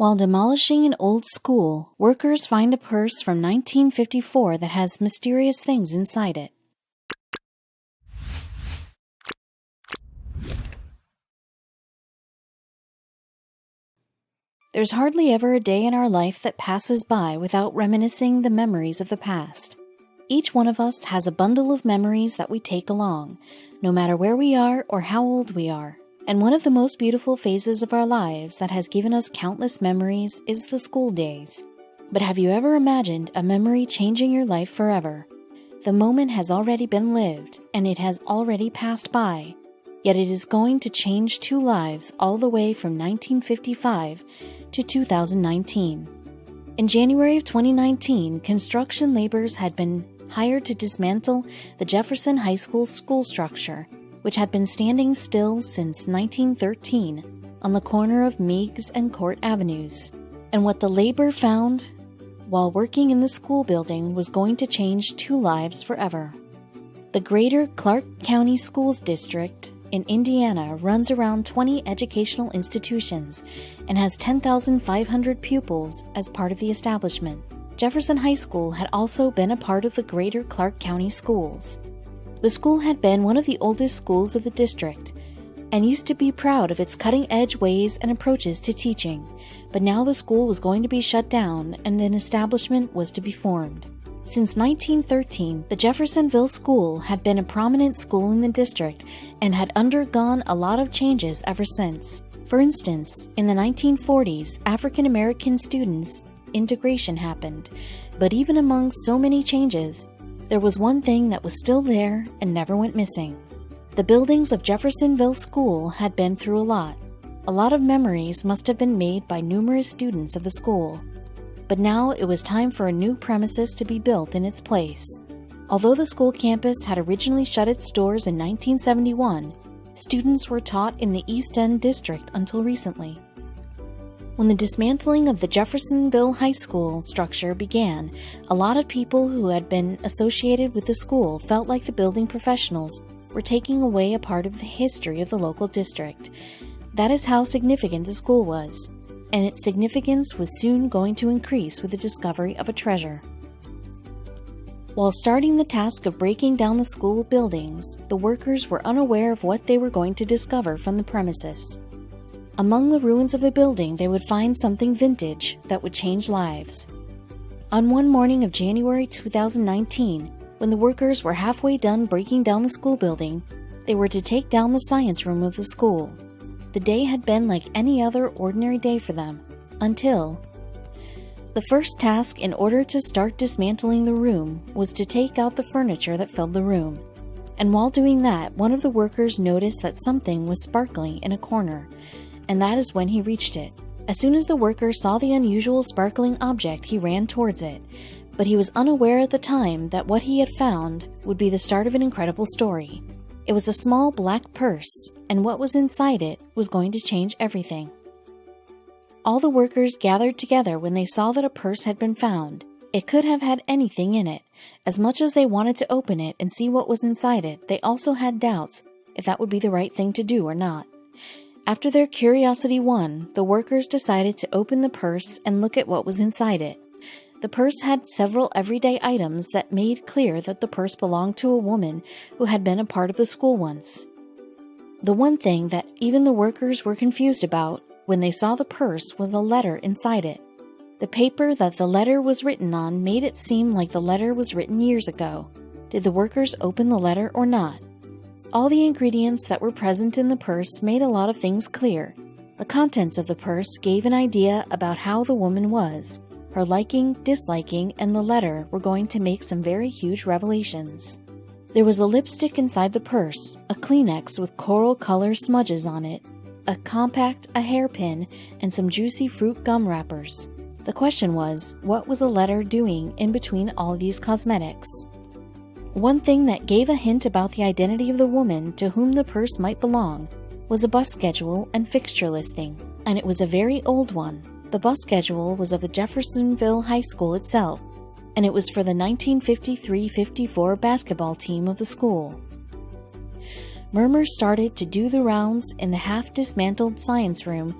While demolishing an old school, workers find a purse from 1954 that has mysterious things inside it. There's hardly ever a day in our life that passes by without reminiscing the memories of the past. Each one of us has a bundle of memories that we take along, no matter where we are or how old we are. And one of the most beautiful phases of our lives that has given us countless memories is the school days. But have you ever imagined a memory changing your life forever? The moment has already been lived, and it has already passed by. Yet it is going to change two lives all the way from 1955 to 2019. In January of 2019, construction laborers had been hired to dismantle the Jefferson High School school structure, which had been standing still since 1913 on the corner of Meigs and Court Avenues. And what the labor found while working in the school building was going to change two lives forever. The Greater Clark County Schools District in Indiana runs around 20 educational institutions and has 10,500 pupils as part of the establishment. Jefferson High School had also been a part of the Greater Clark County Schools. The school had been one of the oldest schools of the district and used to be proud of its cutting-edge ways and approaches to teaching, but now the school was going to be shut down and an establishment was to be formed. Since 1913, the Jeffersonville School had been a prominent school in the district and had undergone a lot of changes ever since. For instance, in the 1940s, African American students' integration happened, but even among so many changes, there was one thing that was still there and never went missing. The buildings of Jeffersonville School had been through a lot. A lot of memories must have been made by numerous students of the school. But now it was time for a new premises to be built in its place. Although the school campus had originally shut its doors in 1971, students were taught in the East End district until recently. When the dismantling of the Jeffersonville High School structure began, a lot of people who had been associated with the school felt like the building professionals were taking away a part of the history of the local district. That is how significant the school was, and its significance was soon going to increase with the discovery of a treasure. While starting the task of breaking down the school buildings, the workers were unaware of what they were going to discover from the premises. Among the ruins of the building, they would find something vintage that would change lives. On one morning of January 2019, when the workers were halfway done breaking down the school building, they were to take down the science room of the school. The day had been like any other ordinary day for them, until the first task in order to start dismantling the room was to take out the furniture that filled the room. And while doing that, one of the workers noticed that something was sparkling in a corner, and that is when he reached it. As soon as the worker saw the unusual sparkling object, he ran towards it, but he was unaware at the time that what he had found would be the start of an incredible story. It was a small black purse, and what was inside it was going to change everything. All the workers gathered together when they saw that a purse had been found. It could have had anything in it. As much as they wanted to open it and see what was inside it, they also had doubts if that would be the right thing to do or not. After their curiosity won, the workers decided to open the purse and look at what was inside it. The purse had several everyday items that made clear that the purse belonged to a woman who had been a part of the school once. The one thing that even the workers were confused about when they saw the purse was a letter inside it. The paper that the letter was written on made it seem like the letter was written years ago. Did the workers open the letter or not? All the ingredients that were present in the purse made a lot of things clear. The contents of the purse gave an idea about how the woman was. Her liking, disliking, and the letter were going to make some very huge revelations. There was a lipstick inside the purse, a Kleenex with coral color smudges on it, a compact, a hairpin, and some juicy fruit gum wrappers. The question was, what was the letter doing in between all these cosmetics? One thing that gave a hint about the identity of the woman to whom the purse might belong was a bus schedule and fixture listing, and it was a very old one. The bus schedule was of the Jeffersonville High School itself, and it was for the 1953-54 basketball team of the school. Murmurs started to do the rounds in the half-dismantled science room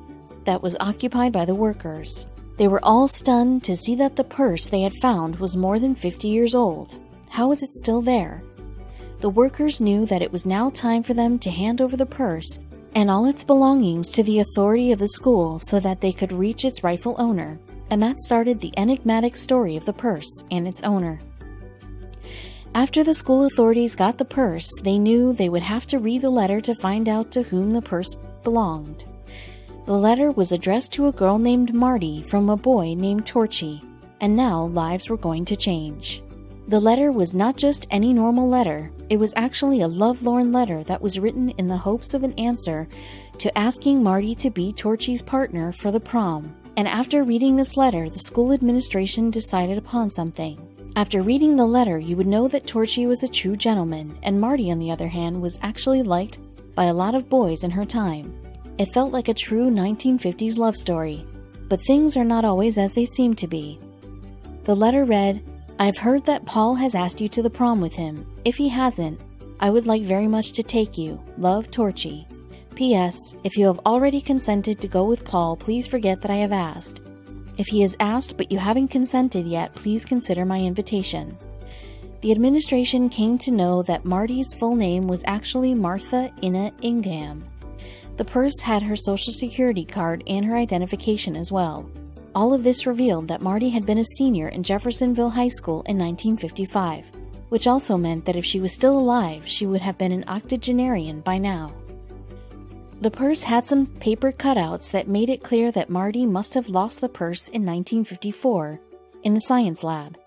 that was occupied by the workers. They were all stunned to see that the purse they had found was more than 50 years old. How was it still there? The workers knew that it was now time for them to hand over the purse and all its belongings to the authority of the school so that they could reach its rightful owner, and that started the enigmatic story of the purse and its owner. After the school authorities got the purse, they knew they would have to read the letter to find out to whom the purse belonged. The letter was addressed to a girl named Marty from a boy named Torchy, and now lives were going to change. The letter was not just any normal letter, it was actually a lovelorn letter that was written in the hopes of an answer to asking Marty to be Torchy's partner for the prom. And after reading this letter, the school administration decided upon something. After reading the letter, you would know that Torchy was a true gentleman, and Marty, on the other hand, was actually liked by a lot of boys in her time. It felt like a true 1950s love story, but things are not always as they seem to be. The letter read, "I've heard that Paul has asked you to the prom with him. If he hasn't, I would like very much to take you. Love, Torchy. P.S. If you have already consented to go with Paul, please forget that I have asked. If he has asked but you haven't consented yet, please consider my invitation." The administration came to know that Marty's full name was actually Martha Inna Ingham. The purse had her social security card and her identification as well. All of this revealed that Marty had been a senior in Jeffersonville High School in 1955, which also meant that if she was still alive, she would have been an octogenarian by now. The purse had some paper cutouts that made it clear that Marty must have lost the purse in 1954 in the science lab,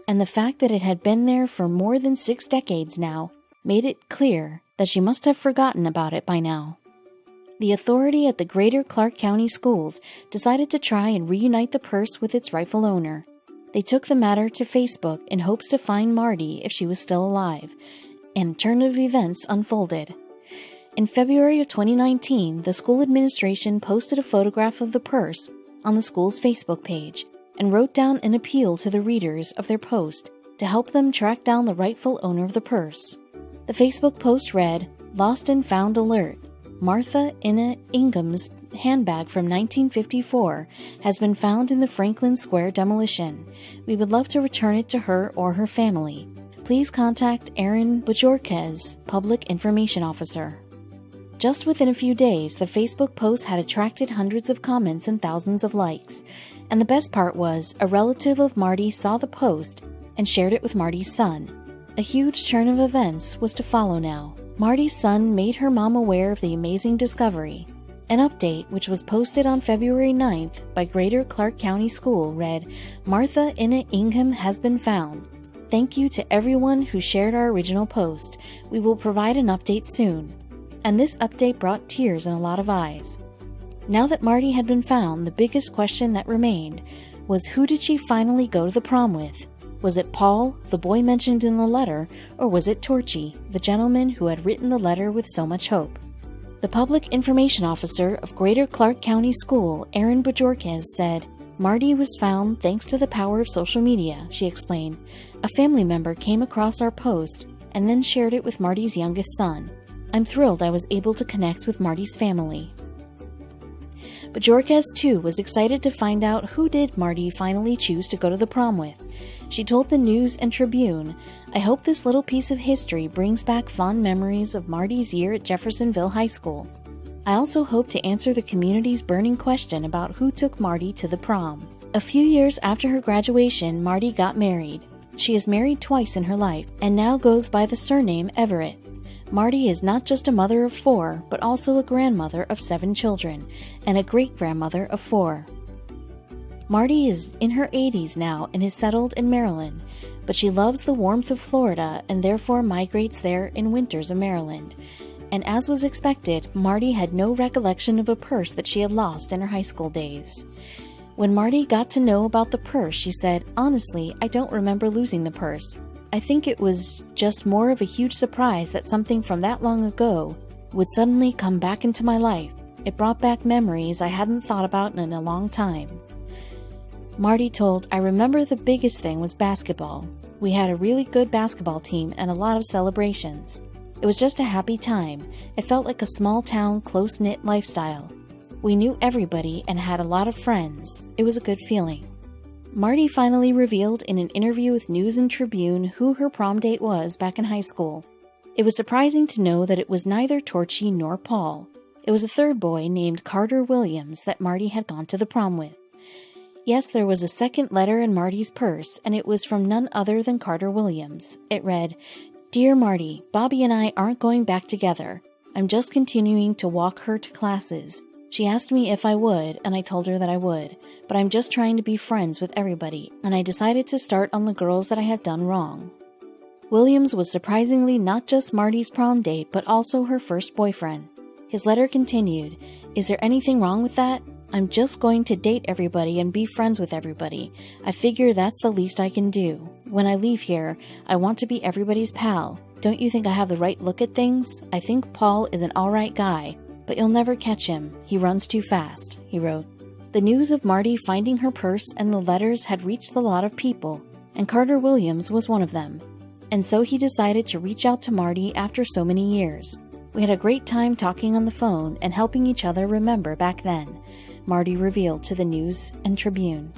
and the fact that it had been there for more than 6 decades now made it clear that she must have forgotten about it by now. The authority at the Greater Clark County Schools decided to try and reunite the purse with its rightful owner. They took the matter to Facebook in hopes to find Marty if she was still alive, and a turn of events unfolded. In February of 2019, the school administration posted a photograph of the purse on the school's Facebook page and wrote down an appeal to the readers of their post to help them track down the rightful owner of the purse. The Facebook post read, "Lost and Found Alert. Martha Inna Ingham's handbag from 1954 has been found in the Franklin Square demolition. We would love to return it to her or her family. Please contact Aaron Bajorquez, Public Information Officer." Just within a few days, the Facebook post had attracted hundreds of comments and thousands of likes. And the best part was, a relative of Marty saw the post and shared it with Marty's son. A huge turn of events was to follow now. Marty's son made her mom aware of the amazing discovery. An update, which was posted on February 9th by Greater Clark County School, read, "Martha Inna Ingham has been found. Thank you to everyone who shared our original post. We will provide an update soon." And this update brought tears in a lot of eyes. Now that Marty had been found, the biggest question that remained was, who did she finally go to the prom with? Was it Paul, the boy mentioned in the letter, or was it Torchy, the gentleman who had written the letter with so much hope? The Public Information Officer of Greater Clark County School, Aaron Bajorquez, said, "Marty was found thanks to the power of social media," she explained. "A family member came across our post and then shared it with Marty's youngest son. I'm thrilled I was able to connect with Marty's family." Bajorquez, too, was excited to find out who did Marty finally choose to go to the prom with. She told the News and Tribune, "I hope this little piece of history brings back fond memories of Marty's year at Jeffersonville High School. I also hope to answer the community's burning question about who took Marty to the prom." A few years after her graduation, Marty got married. She is married twice in her life and now goes by the surname Everett. Marty is not just a mother of 4, but also a grandmother of 7 children and a great-grandmother of 4. Marty is in her 80s now and is settled in Maryland, but she loves the warmth of Florida and therefore migrates there in winters of Maryland. And as was expected, Marty had no recollection of a purse that she had lost in her high school days. When Marty got to know about the purse, she said, "Honestly, I don't remember losing the purse. I think it was just more of a huge surprise that something from that long ago would suddenly come back into my life. It brought back memories I hadn't thought about in a long time." Marty told, "I remember the biggest thing was basketball. We had a really good basketball team and a lot of celebrations. It was just a happy time. It felt like a small town, close-knit lifestyle. We knew everybody and had a lot of friends. It was a good feeling. Marty finally revealed in an interview with News and Tribune who her prom date was back in high school. It was surprising to know that it was neither Torchy nor Paul. It was a third boy named Carter Williams that Marty had gone to the prom with. Yes, there was a second letter in Marty's purse, and it was from none other than Carter Williams. It read, "Dear Marty, Bobby and I aren't going back together. I'm just continuing to walk her to classes. She asked me if I would, and I told her that I would, but I'm just trying to be friends with everybody, and I decided to start on the girls that I have done wrong." Williams was surprisingly not just Marty's prom date, but also her first boyfriend. His letter continued, "Is there anything wrong with that? I'm just going to date everybody and be friends with everybody. I figure that's the least I can do. When I leave here, I want to be everybody's pal. Don't you think I have the right look at things? I think Paul is an alright guy, but you'll never catch him. He runs too fast," he wrote. The news of Marty finding her purse and the letters had reached a lot of people, and Carter Williams was one of them. And so he decided to reach out to Marty after so many years. "We had a great time talking on the phone and helping each other remember back then," Marty revealed to the News and Tribune.